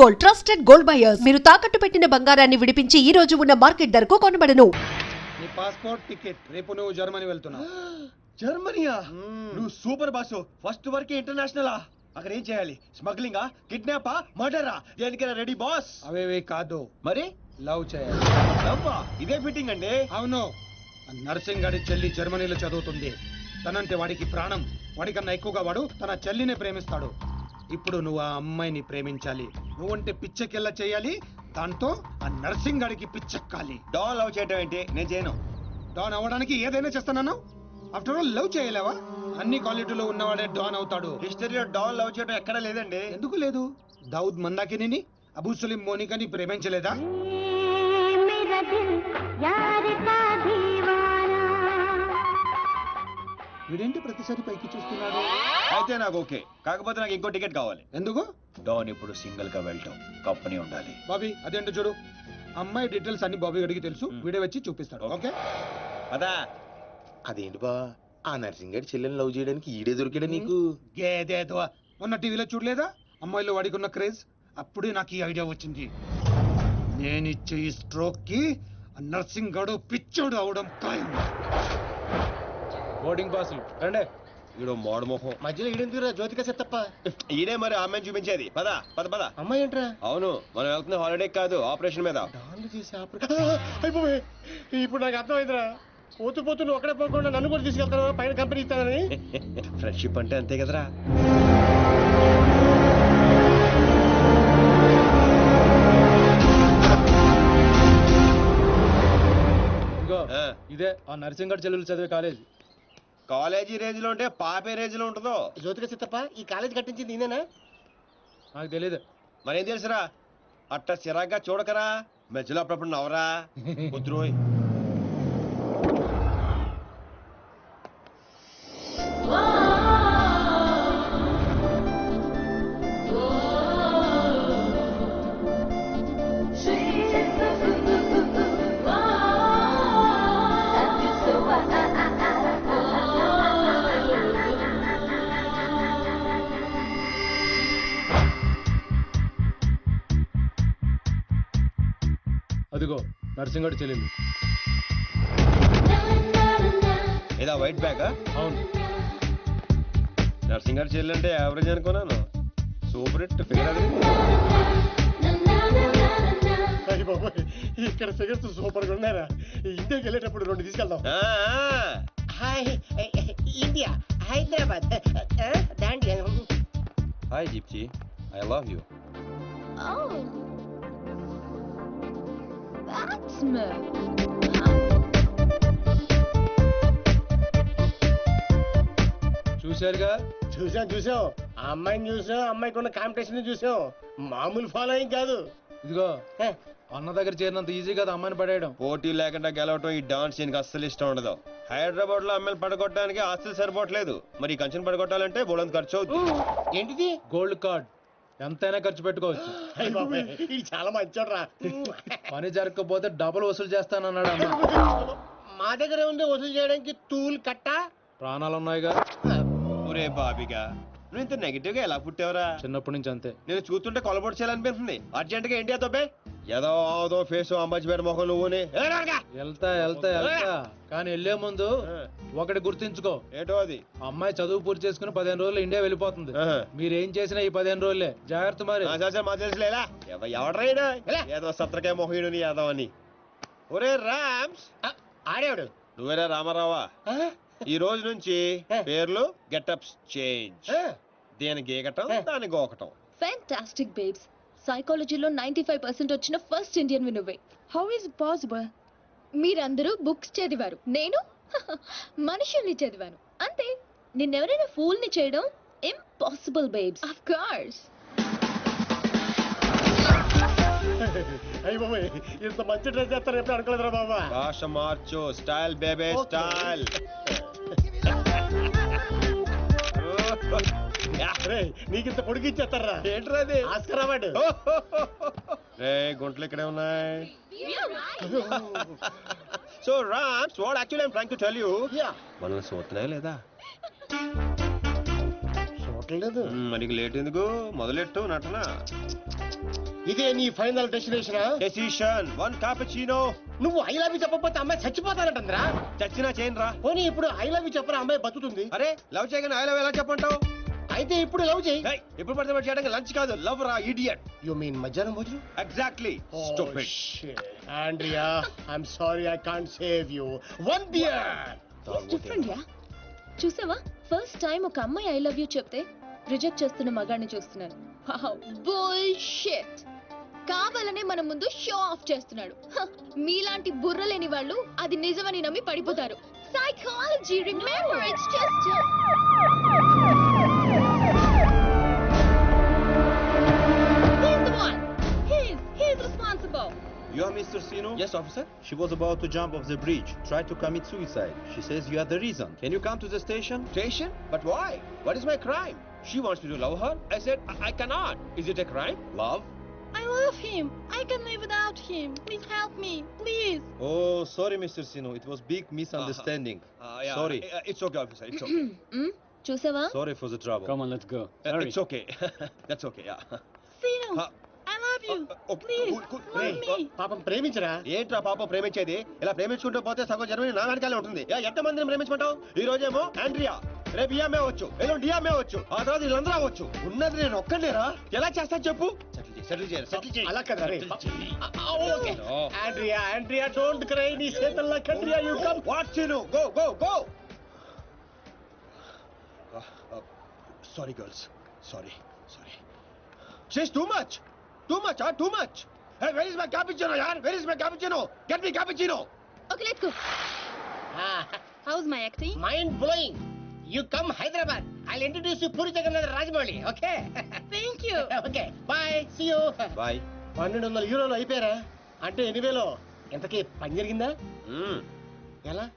Gold, trusted gold buyers. మీరు తాకట్టు పెట్టిన బంగారాన్ని విడిపించి ఈ రోజు ఉన్న మార్కెట్ ధరకు కొనబడను. నీ పాస్పోర్ట్ టికెట్, రేపు నువ్వు జర్మనీ వెళ్తున్నావు. జర్మనీయా? నువ్వు సూపర్ బాసు. ఫస్ట్ వరకే ఇంటర్నేషనలా? అక్కడ ఏం చేయాలి? స్మగ్లింగా, కిడ్నాపా, మర్డరా? దేనికైనా రెడీ బాస్. అవేవే కాదు, మరి లవ్ చేయాలి. లవ్వా? ఇదే ఫిట్టింగ్ అండి. అవును, నర్సింగ్ గారి చెల్లి జర్మనీలో చదువుతుంది. తనంటే వాడికి ప్రాణం. వాడికన్నా ఎక్కువగా వాడు తన చెల్లిని ప్రేమిస్తాడు. ఇప్పుడు నువ్వు ఆ అమ్మాయిని ప్రేమించాలి. నువ్వంటే పిచ్చెకెళ్ళ చేయాలి. దాంతో ఆ నర్సింగ్ గారికి పిచ్చెక్కాలి. డాన్ లవ్ చేయటం ఏంటి? నేను చేయను. డాన్ అవ్వడానికి ఏదైనా చేస్తానన్నా? ఆఫ్టర్ ఆల్ లవ్ చేయలేవా? అన్ని క్వాలిటీలో ఉన్నవాడే డాన్ అవుతాడు. హిస్టరీలో డాన్ లవ్ చేయడం ఎక్కడా లేదండి. ఎందుకు లేదు? దావుద్ మందాకిని, అబూ సలీం మోనికని ప్రేమించలేదా? వీడేంటి ప్రతిసారి పైకి చూస్తున్నాడు? అయితే నాకు ఓకే. కాకపోతే నాకు ఇంకో టికెట్ కావాలి. ఎందుకు? డాన్ ఇప్పుడు సింగిల్ గా వెళ్ళటం, కంపెనీ ఉండాలి. బాబీ అదేంటో చూడు. అమ్మాయి డీటెయిల్స్ అన్ని బాబీ గడికి తెలుసు. వీడియో వచ్చి చూపిస్తాడు. ఓకే అదా? అదేంటి బా, ఆ నర్సింగ్ గారి చెల్లెని లవ్ చేయడానికి ఈడే దొరికాడా నీకు? గేదేదో మొన్న టీవీలో చూడలేదా అమ్మాయిలో వాడికి ఉన్న క్రేజ్? అప్పుడే నాకు ఈ ఐడియా వచ్చింది. నేను ఇచ్చే ఈ స్ట్రోక్ కి నర్సింగ్ గడు పిచ్చోడు అవడం ఖాయం. బోర్డింగ్ పాసులు రండే. ఈడో మోడ మొహం. మధ్యలో ఈడెందుకురా జ్యోతిక సెత్తప్ప? ఈడే మరి అమ్మాయిని చూపించేది. పద పద పద. అమ్మాయి ఏంట్రా? అవును, మనం వెళ్తున్న హాలిడే కాదు, ఆపరేషన్ మీద. డాన్లు చేసి అయిపోయి. ఇప్పుడు నాకు అర్థమైందిరా. పోతూ పోతూ నువ్వు అక్కడే పోకుండా నన్ను కూడా తీసుకెళ్తాను పైన కంపెనీ ఇస్తానని. ఫ్రెండ్షిప్ అంటే అంతే కదరా. ఇగో ఇదే ఆ నర్సింగ్ గారి చెల్లెలు చదివే కాలేజ్. కాలేజీ రేంజ్ లో ఉంటే పాపే రేంజ్ లో ఉంటుందో. జ్యోతిక సెత్తప్ప ఈ కాలేజ్ కట్టించింది నేనేనా? నాకు తెలియదు. మరేం తెలుసురా? అట్ట చిరాగ్గా చూడకరా. మధ్యలో అప్పుడప్పుడు నవరా. కుదురోయ్. అదిగో నర్సింగ్ గారి చెల్లెలు. ఏదా వైట్ బ్యాగ్? అవును. నర్సింగ్ గారి చెల్లి అంటే యావరేజ్ అనుకున్నాను. సూపర్ హిట్ ఫిగర్ అది. ఇక్కడ ఫిగర్స్ సూపర్ గా ఉన్నారా? ఇండియాకి వెళ్ళేటప్పుడు 2 తీసుకెళ్దాం. Hi India, Hyderabad. Hi gypsy, I love you. చూశారుగా? చూసాం. ఆ అమ్మాయిని చూసాం, అమ్మాయికి ఉన్న కాంపిటీషన్ చూసాం. మామూలు ఫాలోయింగ్ కాదు. ఇదిగో అన్న దగ్గర చేరినంత ఈజీ కదా అమ్మాయిని పడేయడం. పోటీ లేకుండా గెలవటం ఈ డాన్స్ దీనికి అస్సలు ఇష్టం ఉండదు. హైదరాబాద్ లో అమ్మాయిలు పడగొట్టడానికి ఆస్తులు సరిపోవట్లేదు. మరి కంచెన్ పడగొట్టాలంటే బోలంత ఖర్చు అవుతుంది. ఏంటిది? Gold card. ఎంతైనా ఖర్చు పెట్టుకోవచ్చు. ఇది చాలా మంచోడ్రా. పని జరగకపోతే డబుల్ వసూలు చేస్తానన్నాడు అన్న. మా దగ్గర ఉంది వసూలు చేయడానికి తూల్ కట్ట. ప్రాణాలు ఉన్నాయిగా. ఒరే బాబిగా, నువ్వు ఇంత నెగిటివ్ గా ఎలా పుట్టావరా? చిన్నప్పటి నుంచి అంతే. నేను చూస్తుంటే కొలబొట్టు చేయాలనిపిస్తుంది. అర్జెంట్ గా ఏంటి అతోబే? ఏదో ఫేస్ అంబాజీపేట మొహం నువ్వుని. వెళ్తా కానీ వెళ్లే ముందు ఒకటి గుర్తించుకో. ఏటో అది? అమ్మాయి చదువు పూర్తి చేసుకుని 15 రోజులు ఇండియా వెళ్ళిపోతుంది. మీరేం చేసినా ఈ 15 రోజులే జాగ్రత్త. మరి మా తెలుసులేలా ఎవడ్రైనా ఏదో సత్రకాయ మొహీడు నీ యాదవ్ అని. ఒరే రామ్స్, ఆడేవాడు నువ్వేరా రామారావా? ఈ రోజు నుంచి పేర్లు గెటప్స్ చేంజ్. దేని గీకటం, దాని గోకటం. Fantastic babes. సైకాలజీలో 95% వచ్చిన ఫస్ట్ ఇండియన్ నువ్వే. How is possible? మీరందరూ బుక్స్ చదివారు, నేను మనుషుల్ని చదివాను. అంతే. నిన్నెవరైనా ఫూల్ ని చేయడం ఇంపాసిబుల్ బేబ్స్. Of course. అయ్య బాబాయ్, ఇంత మంచి డ్రెస్ చేస్తారు ఎప్పుడు అనుకోలేదురా బాబా. భాష మార్చు, స్టైల్ బేబే స్టైల్. నీకింత పొడిగి ఇచ్చేస్తారా? ఏంట్రా అది? Oscar award. రే గుంటలు ఇక్కడే ఉన్నాయి. So Rams, what actually I'm trying to tell you, మనల్ని చూస్తున్నాయా లేదా? చూడలేదు. మనకి లేట్ ఎందుకు, మొదలెట్టు నటన. ఇదే నీ ఫైనల్ డెస్టినేషనా? Decision 1 cappuccino. నువ్వు ఐ లవ్ యూ చెప్పకపోతే అమ్మాయి చచ్చిపోతానంటుందిరా. చచ్చినా చేయను రా. పోనీ ఇప్పుడు ఐ లవ్ యూ చెప్పరా అమ్మాయి బతుకుతుంది. అరే లవ్ చేయగానే ఐ లవ్ ఎలా చెప్పంటావు? అయితే ఇప్పుడు లవ్ చేయి. ఇప్పుడు పడితే పడి చేయడానికి లంచ్ కాదు, లవ్ రా ఇడియట్. యు మీన్ మధ్యాహ్నం భోజనం? Exactly. Stupid. Andrea, I'm sorry I can't save you. One beer. Different yeah. చూసావా, ఫస్ట్ టైం ఒక అమ్మాయి ఐ లవ్ యూ చెప్తే రిజెక్ట్ చేస్తున్న మగాడిని చూస్తున్నాను. బుల్షిట్. కావాలనే మన ముందు షో ఆఫ్ చేస్తున్నాడు. మీలాంటి బుర్ర లేని వాళ్ళు అది నిజమని నమ్మి పడిపోతారు. Psychology, remember, it's just he's responsible. You are Mr. Sino? Yes, officer. She was about to jump off the bridge, tried to commit suicide. She says you are the reason. Can you come to the station? Station? But why? What is my crime? She wants me to love her. I said I cannot. Is it a crime? Love? I love him. I can live without him. Please help me, please. Oh, sorry, Mr. Sino. It was big misunderstanding. Yeah. Sorry. It's okay, officer. It's okay. చూసావా? Sorry for the trouble. Come on, let's go. It's okay. That's okay. Yeah. Sino, Huh? I love you. Okay. Please, Cool. love me. పాపం ప్రేమించరా. ఏంట్రా పాప ప్రేమించేది? ఇలా ప్రేమించుకుంటూ పోతే సగం Germany నా వెనకాలే ఉంటుంది. ఎంత మందిని ప్రేమించుకుంటావు? ఈ రోజేమో ఆండ్రియా, రేపు ఈఎంఏ అవచ్చు, ఎల్లుండి డిఎంఏ అవచ్చు, ఆ తర్వాత వీళ్ళందరూ అవచ్చు. ఉన్నది నేను ఒక్కనేరా? ఎలా చేస్తాను చెప్పు? సెటిల్ చేయాలి. అలా కదా రే. ఓకే. Andrea don't cry. నీ చేతల్లో కండ్రియా you come. What Chinu? Go. Sorry girls. Sorry. She's too much. Too much. Hey, where is my cappuccino, yaar? Where is my cappuccino? Get me cappuccino. Okay, let's go. How's my acting? Mind blowing. You come Hyderabad. I'll introduce you Puri Jagannath Rajamouli. Okay. Thank you. Okay bye. See you. Bye. 1200 యూరోలు అయిపోయారా? అంటే 8,000. ఎంతకీ పని జరిగిందా? ఎలా?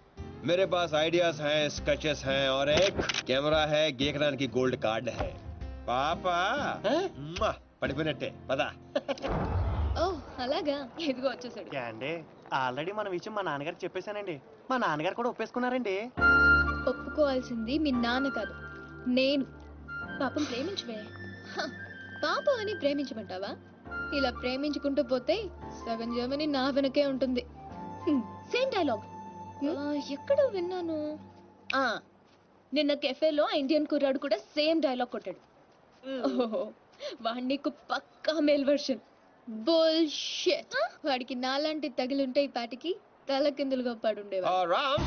मेरे पास ideas हैं, sketches हैं और एक कैमरा है, గీకడానికి గోల్డ్ కార్డ్ है. పాపా పడిపోయినట్టే పదా. ఓ అలాగా. ఇదిగో వచ్చేసాడు. అండి ఆల్రెడీ మన విషయం మా నాన్నగారికి చెప్పేశానండి. మా నాన్నగారు కూడా ఒప్పేసుకున్నారండి. ఒప్పుకోవాల్సింది మీ నాన్న కాదు, నేను. పాపం ప్రేమించవే. పాపం అని ప్రేమించమంటావా? ఇలా ప్రేమించుకుంటూ పోతే సగం జర్మనీ నా వెనకే ఉంటుంది. సేమ్ డైలాగ్ ఎక్కడో విన్నాను. నిన్న కెఫేలో ఇండియన్ కుర్రాడు కూడా సేమ్ డైలాగ్ కొట్టాడు. ఓహో, వాడి నీకు పక్కా మేల్ వర్షన్. బుల్షిట్. వాడికి నాలాంటి తగిలుంటే ఈ పాటికి తల కిందులుగా పడుండేవా. Ram,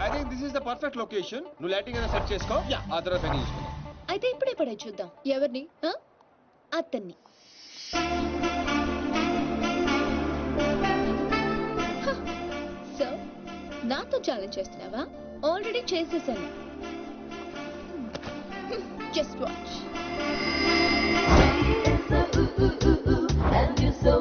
I think this is the perfect location. నువ్వు లైటింగ్ అయినా సెట్ చేసుకో, ఆ తర్వాత పని చూసుకుందాం. అయితే ఇప్పుడే పడే చూద్దాం. ఎవరిని? అతన్ని. సో నాతో ఛాలెంజ్ చేస్తున్నావా? ఆల్రెడీ చేసేసాను. Just watch. And you so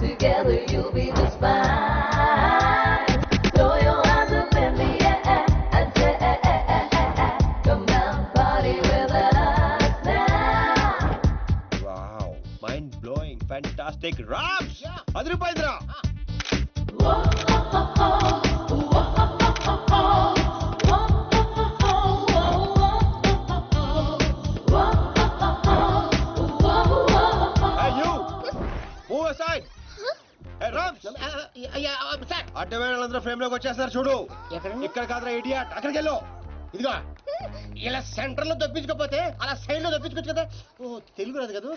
together you'll be just fine. Throw your hands up in the air and say, come down, party with us now. Wow, mind blowing, fantastic. Rams, అదిరిపోయిందిరా. అడ్డవేళందరూ frame లోకి వచ్చేస్తారు చూడు. ఇక్కడ కాదురా idiot, అక్కడికి వెళ్ళు. ఇదిగో ఇలా సెంటర్ లో దొప్పించకపోతే అలా సైడ్ లో దొప్పించుకోవచ్చు కదా. ఓ తెలుగు రాదు కదా.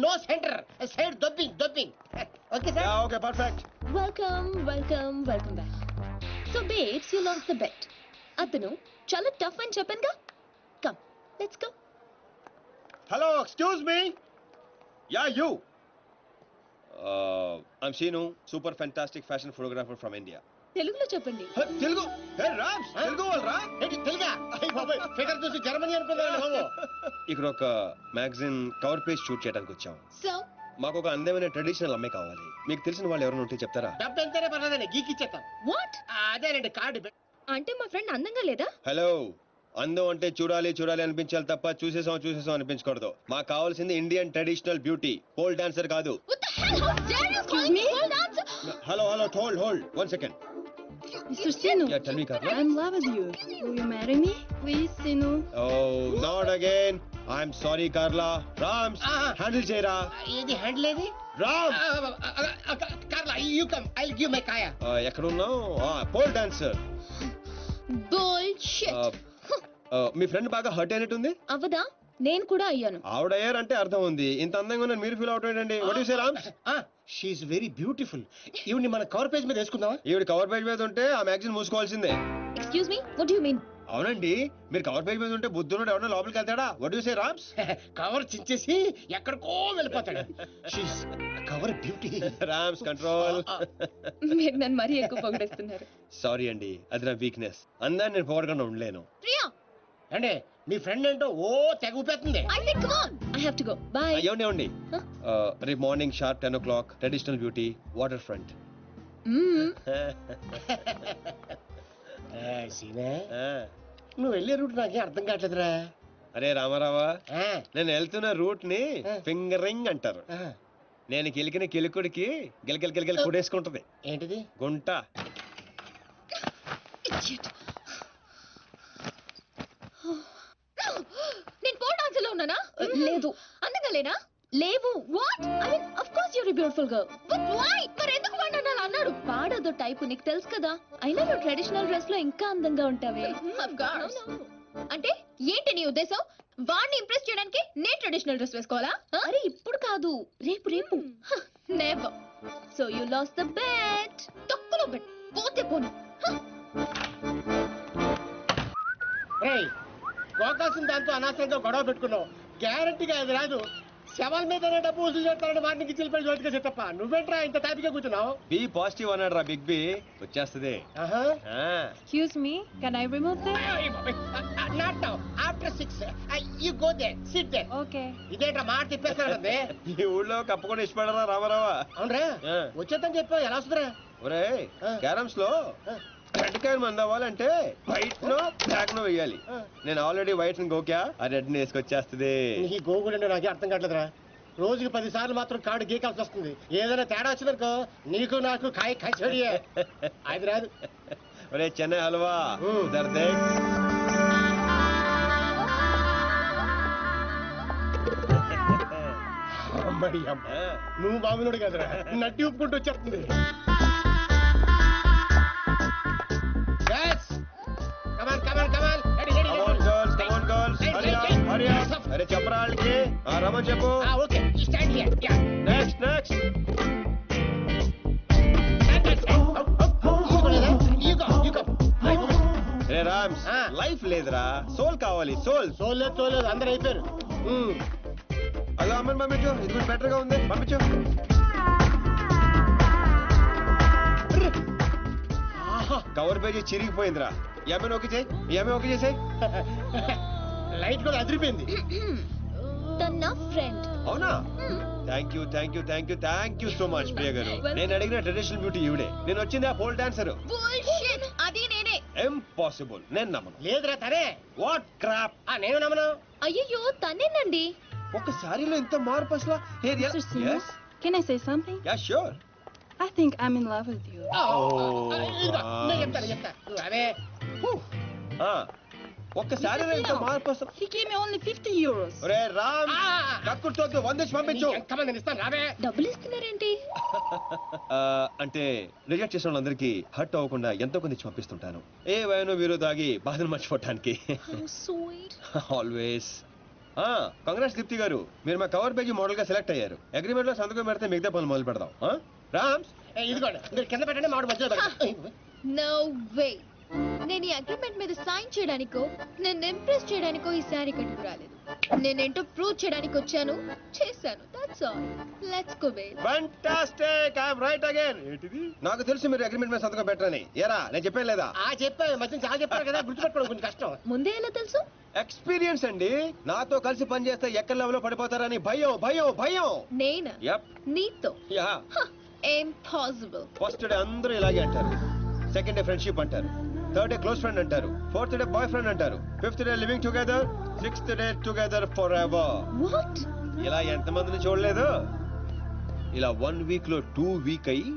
No centre, side dropping. Okay sir. Okay perfect. Welcome back. So babes, you lost the bet. అతను చాలా టఫ్ అని చెప్పానుగా. Come, let's go. Hello, excuse me. Yeah you. I'm Seenu, super fantastic fashion photographer from India. తెలుగులో చెప్పండి. తెలుగు? హే రామ్స్, తెలుగు వాళ్ళరా? ఏంటి తెలుగా? బాబాయ్ figure చూసి జర్మనీ అనుకున్నాను బాబు. ఇక్కడ ఒక మ్యాగజైన్ కవర్ పేజ్ షూట్ చేయడానికి వచ్చాం. సో మాకు ఒక అందమైన ట్రెడిషనల్ అమ్మాయి కావాలి. మీకు తెలిసిన వాళ్ళు ఎవరైనా ఉంటే చెప్తారా? డబ్బు ఎంతైనా పర్లేదండి, గీకిచ్చేస్తాం. వాట్? అదేనండి కార్డు. అంటే మా ఫ్రెండ్ అందంగా లేదా? హలో, అందం అంటే చూడాలి అనిపించాలి తప్ప చూసేసాం అనిపించకూడదు. మాకు కావాల్సింది Indian traditional beauty, pole dancer కాదు. What the hell? How dare you call me pole dancer? Hello, hold 1 second. Mr. Sinu, Yeah, tell me, Karna. I'm in love with you. Will you marry me? Please, Sinu. Oh, not again. I'm sorry Carla. Rams handle చేయరా. ఇది handle ఏది? Ram Carla you come I will give my కాయా. ఎక్కడున్నావు? Pole dancer. Bullshit. మీ friend బాగా hurt అయినట్టుంది. అవదా? నేను కూడా అయ్యాను. ఆవిడయ్యారంటే అర్థం ఉంది. ఇంత అందంగా ఉన్న మీరు ఫీల్ అవుట్ ఏంటండి? What you say Rams? She's very beautiful. ఈవిడ్ని మన కవర్ పేజ్ మీద వేసుకుందామా? ఈవిడ కవర్ పేజ్ మీద ఉంటే ఆ మ్యాగజైన్ మూసుకోవాల్సిందే. Excuse me, what do you mean? అవునండి, మీరు కవర్ పేజ్ మీద ఉంటే బుద్ధుడు ఎవరైనా లోపలికి వెళ్తాడా? What you say Rams? Cover చించేసి ఎక్కడికో వెళ్ళిపోతాడు. She's cover beauty. Rams control. మీరు నన్ను మరీ ఎక్కువ పొగిడేస్తున్నారు. సారీ అండి, అది నా వీక్నెస్. అందరిని నేను పొగడకుండా ఉండలేను. ప్రియా, అంటే మీ ఫ్రెండ్ ఏంటో ఓ తెగ ఊపేస్తుంది. I said come on. I have to go. Bye. ఏమండి రేపు morning sharp 10 o'clock traditional beauty water front. సీనే, నువ్వు వెళ్ళే రూట్ నాకేం అర్థం కావట్లేదురా. అరే రామారావా, నేను వెళ్తున్న రూట్ ని ఫింగరింగ్ అంటారు. నేను కిలికిన కిలుకుడికి గిలకిల గిలకిల కొడేసుకుంటది. ఏంటిది? గుంట. Idiot. నేను పోల్ డాన్స్ లో ఉన్నానా? లేదు. అందంగా లేనా? లేవు. What? I mean of course you are a beautiful girl. But why? మరి ఎందుకు వాడు అలా అన్నాడు? వాడదో టైప్, నీకు తెలుసు కదా. అయినా నువ్వు ట్రెడిషనల్ డ్రెస్ లో ఇంకా అందంగా ఉంటావే. Of course. అంటే ఏంటి నీ ఉద్దేశం? వాడిని ఇంప్రెస్ చేయడానికి నేను ట్రెడిషనల్ డ్రెస్ వేసుకోవాలా? అరే ఇప్పుడు కాదు, రేపు రేపు. Never. So you lost the bet. తక్కువ బెట్. పోతే పోను. రేయ్, గోకాల్సిన దాంతో అనవసరంగా గొడవ పెట్టుకున్నావు. గ్యారంటీగా అది రాదు. శవాల మీద డబ్బు వసూలు చేస్తారని వాటికి చిల్లిపడి జోటిగా చెత్తప్ప. నువ్వేంట్రా ఇంత టాపిక్గా కూర్చున్నావు? బి పాజిటివ్ అన్నాడు రా బిగ్ బి. వచ్చేస్తుంది. Excuse me, can I remove this? Not now. After 6. You go there. Sit there. Okay. ఇదేంట్రా మాట తిప్పేస్తాడండి. ఈ ఊళ్ళో కప్పు కూడా ఇష్టపడరా రామారావా? అవునరా? వచ్చేద్దని చెప్పా. ఎలా వస్తుందిరా? ఒరే క్యారమ్స్ లో రెడ్ కాయిన్ మంది అవ్వాలంటే వైట్ నో బ్లాక్ నో వేయాలి. నేను ఆల్రెడీ వైట్ గోకా, ఆ రెడ్ ని వేసుకొచ్చేస్తుంది. ఈ గోగుడు నాకే అర్థం కావట్లేదురా. రోజుకి 10 సార్లు మాత్రం కార్డు గీకాల్సి వస్తుంది. ఏదైనా తేడా వచ్చిందనుకో నీకు నాకు కాయ కచ్చడియే. అది రాదు. ఒరే చెన్నై హల్వా దర్దే. అమ్మడి అమ్మ, నువ్వు బాగున్నాడు కదరా. నడ్డి ఉప్పుకుంటూ వచ్చేస్తుంది. అరే చెప్పరా వాళ్ళకి. రమన్ చెప్పు. Next next. రే రామ్స్, లైఫ్ లేదురా, సోల్ కావాలి. సోల్. సోల్ లేదు, సోల్ లేదు, అందరూ అయిపోయారు. అలా అమ్మని పంపించు, ఇది కొంచెం బెటర్ గా ఉంది, పంపించు. కవర్ పేజీ చిరిగిపోయిందిరా. ఈ అమ్మాయిని ఓకే చేయి, ఈ అమ్మాయి ఓకే చేసాయి. లైట్ కూడా అదిరిపోయింది. తన ఫ్రెండ్. అవునా? Thank you thank you thank you thank you so much Priya గారు. నేను అడిగిన ట్రెడిషనల్ బ్యూటీ ఈవిడే. నేను వచ్చింది ఆ పోల్ డాన్సర్. బుల్షిట్. అది నేనే. ఇంపాసిబుల్. నేను నమ్మను. లేదురా తనే. What crop. నేను నమ్మను. అయ్యో తనేనండి. ఒక సారీలో ఇంత మార్పు అసలు. Mr. Singh, can I say something? Yeah sure. I think I'm in love with you. నేను చెప్తా. అవే ఒక్క సారీలో ఇంత మార్పు అసలు. He gave me only 50 euros. ఒరే రామ్, కక్కుర్తోకి 100 పంపించు. ఎంతమంది ఇస్తాను రావే. డబ్బులు ఇస్తున్నారేంటి? అంటే రిజెక్ట్ చేసిన వాళ్ళందరికీ హర్ట్ అవ్వకుండా ఎంతో కొంత ఇచ్చి పంపిస్తుంటాను. ఏ వయనో వీరు తాగి బాధను మర్చిపోవటానికి. ఆల్వేస్. కంగ్రాట్స్ దీప్తి గారు, మీరు మా కవర్ పేజీ మోడల్ గా సెలెక్ట్ అయ్యారు. అగ్రిమెంట్ లో సంతకం పెడితే మిగతా పనులు మొదలు పెడదాం. రామ్స్, ఇదిగోండి, మీరు కింద పెట్టండి, మామిడి మధ్యలో పెట్టండి. No way. నేను ఈ అగ్రిమెంట్ మీద సైన్ చేయడానికో నేను ఇంప్రెస్ చేయడానికో ఈ శారీ కట్టుకు రాలేదు. నేనేంటో ప్రూవ్ చేయడానికి వచ్చాను, చేశాను. That's all. Let's go baby. Fantastic. I am right again. ఏంటిది? నాకు తెలుసు మీరు అగ్రిమెంట్ మీద సంతకం పెట్టరని. ఏరా నేను చెప్పాను లేదా? చెప్పాను, మధ్య చాలా చెప్పారు కదా, గుర్తుపెట్టుకోవడం కొంచెం కష్టం. ముందే ఎలా తెలుసు? ఎక్స్పీరియన్స్ అండి. నాతో కలిసి పని చేస్తే ఎక్కడ లెవెల్లో పడిపోతారని భయం భయం భయం. నేనా? యప్. నీతో? యా. ఇంపాసిబుల్. ఫస్ట్ డే అందరూ ఇలాగే అంటారు. సెకండ్ డే ఫ్రెండ్షిప్ అంటారు. థర్డ్ డే క్లోజ్ ఫ్రెండ్ అంటారు. ఫోర్త్ డే బాయ్ ఫ్రెండ్ అంటారు. Fifth day living together. Sixth day together for ever. What? ఇలా ఎంతమందిని చూడలేదు? ఇలా 1 వీక్ లో 2 వీక్ అయ్యి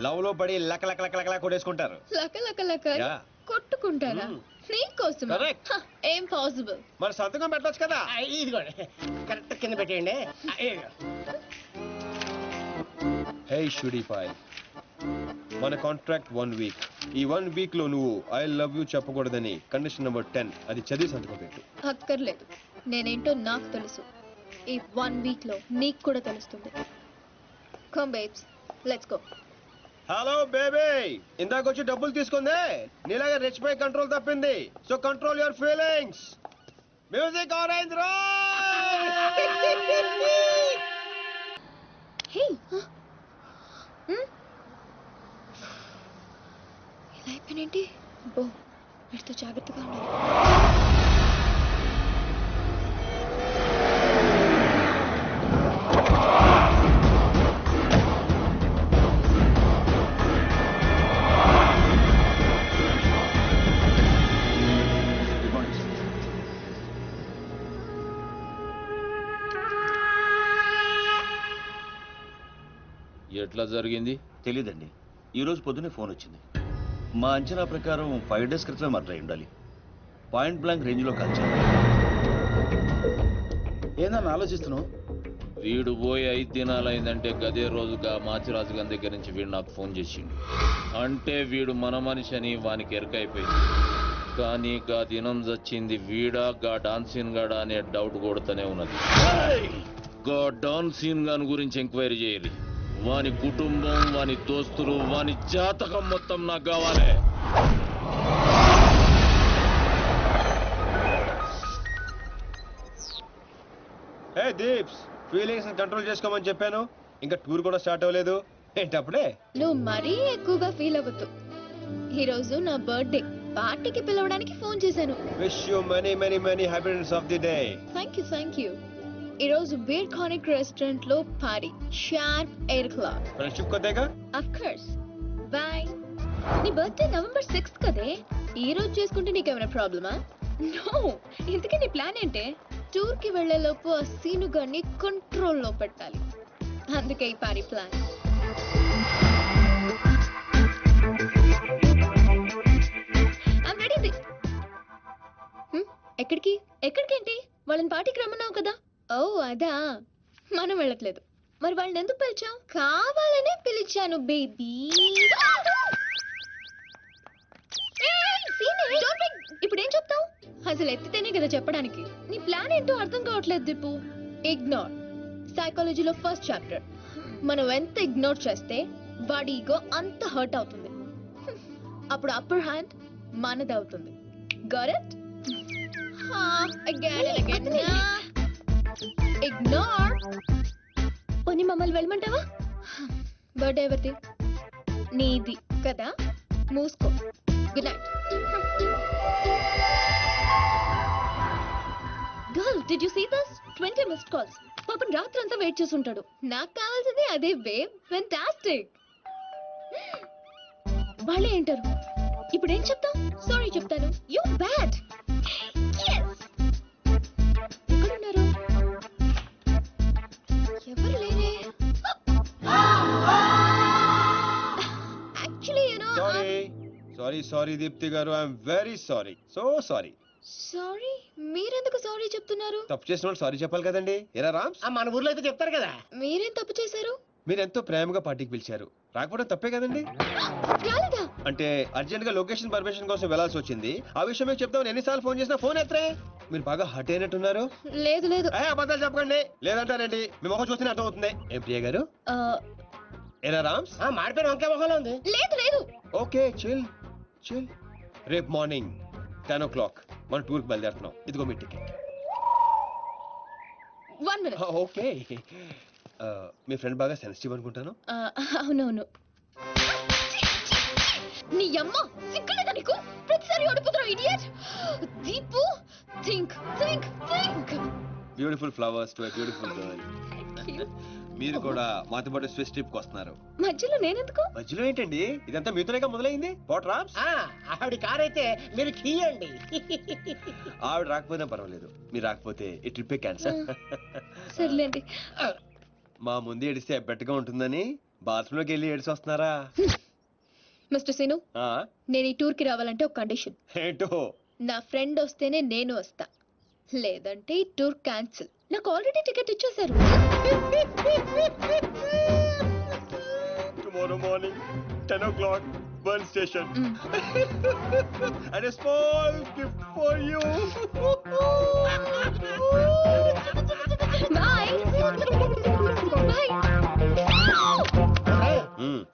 లవ్ లో పడి లక లక లక లక కొట్టేసుకుంటారు. లక లక లక. యా. కొట్టుకుంటారా నీకోసం Correct. ఏం పాసిబుల్. మరి సంతకం పెట్టొచ్చు కదా. ఇదిగోండి కరెక్ట్ కింద పెట్టేయండి. హే షుడీపాయ్, మన కాంట్రాక్ట్ 1 వీక్. ఈ 1 వీక్ లో నువ్వు ఐ లవ్ యూ చెప్పకూడదని కండిషన్ నెంబర్ 10 అది చదివి సంతకం పెట్టు. అక్కర్లేదు, నేనేంటో నాకు తెలుసు. ఈ 1 వీక్ లో నీకు కూడా తెలుస్తుంది. Come babes, let's go. Hello baby, ఇందాక వచ్చి డబ్బులు తీసుకుందే నీలాగా రెచ్చిపోయి కంట్రోల్ తప్పింది. So control your feelings. Music orange రా. హే ఇలా అయిపోయినేంటి? బో, వీటితో జాగ్రత్తగా ఉండాలి. ఎట్లా జరిగింది తెలీదండి. ఈరోజు పొద్దునే ఫోన్ వచ్చింది. మా అంచనా ప్రకారం 5 డేస్ క్రితమే మర్డర్ అయి ఉండాలి. పాయింట్ బ్లాంక్ రేంజ్లో కాల్చారు. ఏందన్నా ఆలోచిస్తున్నావు? వీడు పోయి 5 దినాలైందంటే గదే రోజుగా మాచిరాజు గారి దగ్గర నుంచి వీడు నాకు ఫోన్ చేసిండు. అంటే వీడు మన మనిషి అని వానికి ఎరకైపోయింది. కానీ గా దినం చచ్చింది వీడా గా డాన్సీన్ గాడా అనే డౌట్ కొడుతూనే ఉన్నది. గా డాన్సీన్ గాని గురించి ఎంక్వైరీ చేయరు. వాని కుటుంబం, వాని దోస్తులు, వాని జాతకం మొత్తం నాకు కావాలి. హే దీప్స్, ఫీలింగ్స్ కంట్రోల్ చేసుకోమని చెప్పాను. ఇంకా టూర్ కూడా స్టార్ట్ అవ్వలేదు ఏంటప్పుడే? నువ్వు మరీ ఎక్కువగా ఫీల్ అవ్వద్దు. ఈ రోజు నా బర్త్డే పార్టీకి పిలవడానికి ఫోన్ చేశాను. Wish you many many many happiness of the day. Thank you. ఈ రోజు బీర్ కానిక్ రెస్టారెంట్ లో పార్టీ, షార్ప్ 8 o'clock. ఫ్రెండ్షిప్ కొద్దేగా. Of course. బై. నీ బర్త్డే November 6th కదే. ఈ రోజు చేసుకుంటే నీకేమైనా ప్రాబ్లమా? నో. ఇంతకీ నీ ప్లాన్ ఏంటే? టూర్ కి వెళ్లే లోపు ఆ సీను గారిని కంట్రోల్లో పెట్టాలి. అందుకే ఈ పార్టీ ప్లాన్. I'm ready. ఎక్కడికేంటి? వాళ్ళని పార్టీకి రమ్మన్నావు కదా. ఓ అదా, మనం వెళ్ళట్లేదు. మరి వాళ్ళని ఎందుకు పిలిచావు? కావాలనే పిలిచాను బేబీ. ఇప్పుడు ఏం చెప్తావు? అసలు ఎత్తితేనే కదా చెప్పడానికి. నీ ప్లాన్ ఏంటో అర్థం కావట్లేదు దీపు. ఇగ్నోర్. సైకాలజీలో ఫస్ట్ చాప్టర్. మనం ఎంత ఇగ్నోర్ చేస్తే వాడి ఈగో అంత హర్ట్ అవుతుంది. అప్పుడు అప్పర్ హ్యాండ్ మనది అవుతుంది. Got it? Again. Ignore. పోనీ మమ్మల్ని వెళ్ళమంటావా? బర్త్డే ఎవరిది? నీది కదా. మూసుకో. Good night. Girl, did you see this? 20 missed calls. పాపం రాత్రంతా వెయిట్ చేస్తుంటాడు. నాకు కావాల్సింది అదే బేబ్. ఫెంటాస్టిక్. వాళ్ళే ఏంటారు. ఇప్పుడు ఏం చెప్తావు? సారీ చెప్తాను. You bad. ఎక్కడున్నారు? ఎవరు లేరే. యాక్చువల్లీ సారీ దీప్తి గారు, ఐఎమ్ వెరీ సారీ. సారీ. మీరెందుకు సారీ చెప్తున్నారు? తప్పు చేసిన వాళ్ళు సారీ చెప్పాలి కదండి. ఎరా రామ్స్, మన ఊర్లో అయితే చెప్తారు కదా. మీరేం తప్పు చేశారు? మీరు ఎంతో ప్రేమగా పార్టీకి పిలిచారు, రాకపోవడం తప్పే కదండి. రాలేదా? అంటే అర్జెంట్ గా లొకేషన్ పర్మిషన్ కోసం వెళ్లాల్సి వచ్చింది. ఆ విషయం మీకు చెప్తామని ఎన్నిసార్లు ఫోన్ చేసినా ఫోన్ ఎత్తరే. మీరు బాగా హర్ట్ అయినట్టున్నారు. లేదు. అబద్ధాలు చెప్పకండి. లేదంటారండి, మీ ముఖం చూస్తేనే అర్థం అవుతుంది. ఏం ప్రియ గారు? ఎరా రామ్స్, మాడిపోయిన వంకాయ మొహంలో ఉంది. లేదు. Okay, chill. రేపు మార్నింగ్ 10 o'clock మన టూర్ కి బయలుదేరుతున్నాం. ఇదిగో మీ టికెట్. 1 minute. ఓకే. మీ ఫ్రెండ్ బాగా సెన్సిటివ్ అనుకుంటాను. అవునవును. నీ అమ్మ సిగ్గులేదా నీకు? ప్రతిసారి ఓడిపోతున్నావు idiot. Deepu, think. Beautiful flowers to a beautiful girl. మీరు కూడా మాతో పాటు స్విస్ ట్రిప్ కి వస్తున్నారు. మధ్యలో నేనెందుకు? మధ్యలో ఏంటండి? ఇదంతా మీతోనేగా మొదలైంది. పోట్ రామ్స్, ఆవిడ కార్ అయితే మీరు కీయండి. ఆవిడ రాకపోయినా పర్వాలేదు, మీరు రాకపోతే ఈ ట్రిప్ క్యాన్సల్. సర్లేండి. మా ముందు ఏడిస్తే బెట్టగా ఉంటుందని బాత్రూమ్ లోకి వెళ్ళి ఏడిసి వస్తున్నారా? మిస్టర్ సీను, ఆ, నేను ఈ టూర్ కి రావాలంటే ఒక కండిషన్. ఏంటో నా ఫ్రెండ్ వస్తేనే నేను వస్తా, లేదంటే ఈ టూర్ క్యాన్సిల్. నాకు ఆల్రెడీ టికెట్ ఇచ్చేశారు. Tomorrow morning 10 o'clock Bern station and small gift for you. Bye.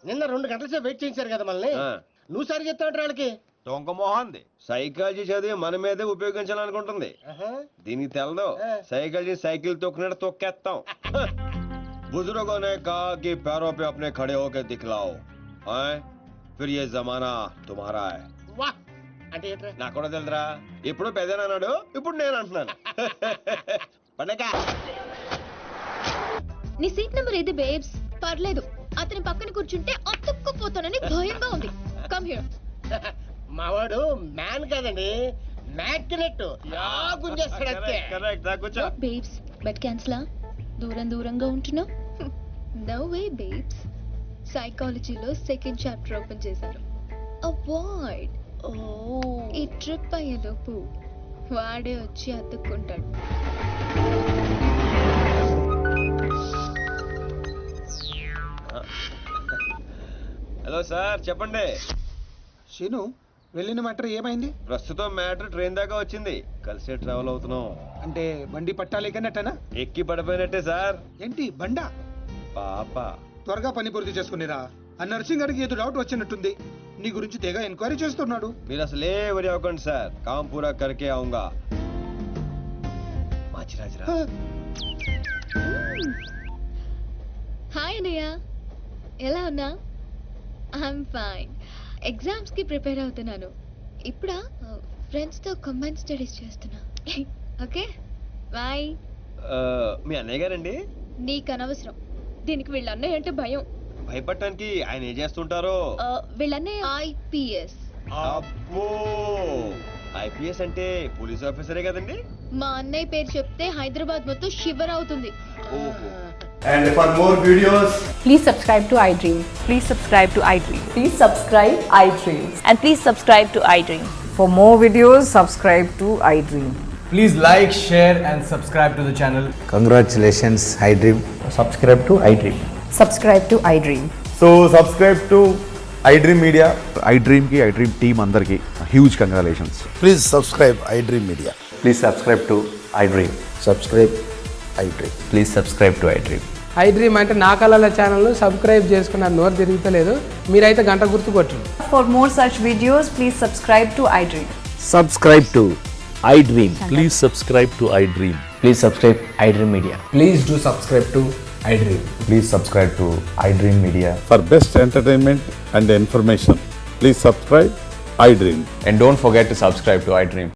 నిన్న 2 గంటల సేపు వెయిట్ చేయించారు కదా మనల్ని. నువ్వు సరి చెప్తావు వాళ్ళకి. దొంగ మొహంది సైకాలజీ చదివి మన మీదే ఉపయోగించాలనుకుంటుంది. దీనికి తెలదు సైకాలజీ సైకిల్ తొక్కినట్టు తొక్కేస్తాం. बुजुर्गों ने कहा कि पैरों पे अपने खड़े होकर दिखलाओ, हैं? फिर ये जमाना तुम्हारा है. వాహ్ అంటే ఏంట్రా? నాకు కూడా తెలుదురా, ఇప్పుడు పెద్దనా అన్నాడు, ఇప్పుడు నేను అంటున్నాను. పండగ నీ సీట్ నెంబర్ ఏది బేబ్స్? పర్లేదు, అతని పక్కన కూర్చుంటే అతుక్కుపోతానని భయంగా ఉంది. Come here. మావాడు మ్యాన్ కాదండి, మ్యాగ్నెట్. యా గుంజేస్తాడు అంతే. కరెక్ట్ రా, కూర్చో. బేబ్స్ బెడ్ క్యాన్సిలా? దూరంగా ఉంటున్నావు. నో వే బేబ్స్, సైకాలజీలో సెకండ్ చాప్టర్ ఓపెన్ చేశారు. అవాయిడ్. ఈ ట్రిప్ అయ్యేలోపు వాడే వచ్చి అతుక్కుంటాడు. హలో సార్, చెప్పండి. శీను, వెళ్ళిన మ్యాటర్ ఏమైంది? ప్రస్తుతం మ్యాటర్ ట్రైన్ దాకా వచ్చింది, కలిసే ట్రావెల్ అవుతున్నాం. అంటే బండి పట్టాలేకనట్టనా? ఎక్కి పడిపోయినట్టే సార్. ఏంటి బండా? పాప త్వరగా పని పూర్తి చేసుకునిరా. ఆ నర్సింగ్ గారికి ఏదో డౌట్ వచ్చినట్టుంది, నీ గురించి తెగ ఎంక్వైరీ చేస్తున్నాడు. మీరు అసలే వరి అవ్వకండి సార్, కామ్ పూరా కరికే ఆऊंगा. మాచిరాజరా. హాయ్ అన్నయ్య, ఎలా ఉన్నా? I'm fine. ఎగ్జామ్స్ కి ప్రిపేర్ అవుతున్నాను. ఇప్పుడా ఫ్రెండ్స్ తో కంబైన్ స్టడీస్ చేస్తున్నా. Okay bye. మీ అన్నయ్య గారండి? నీకు అనవసరం, దీనికి వీళ్ళ అన్నయ్య అంటే భయం. భయపడటానికి ఆయన ఏం చేస్తుంటారో? వీళ్ళ అన్నయ్య ఐపీఎస్. అబ్బో, ఐపీఎస్ అంటే పోలీస్ ఆఫీసరే కదండి? మా అన్నయ్య పేరు చెప్తే హైదరాబాద్ మొత్తం షివర్ అవుతుంది. And for more videos, please subscribe to iDream. Please subscribe to iDream. Please subscribe iDream. And please subscribe to iDream. For more videos, subscribe to iDream. please like, share and subscribe to the channel. Congratulations, iDream. Subscribe to iDream. Subscribe to iDream. So subscribe to iDream Media. iDream ki iDream team andarki huge congratulations. Please subscribe iDream Media. Please subscribe to iDream. Subscribe iDream. Please subscribe to iDream. iDream అంటే నా కళల channel subscribe చేసుకున్న నోరు తిరుగుతలేదు, మీరైతే గంట గుర్తు కొట్టండి. For more such videos, please subscribe to iDream. Subscribe to iDream. Please subscribe to iDream. Please subscribe iDream Media. Please do subscribe to iDream. Please subscribe to iDream Media. For best entertainment and information, please subscribe iDream. And don't forget to subscribe to iDream.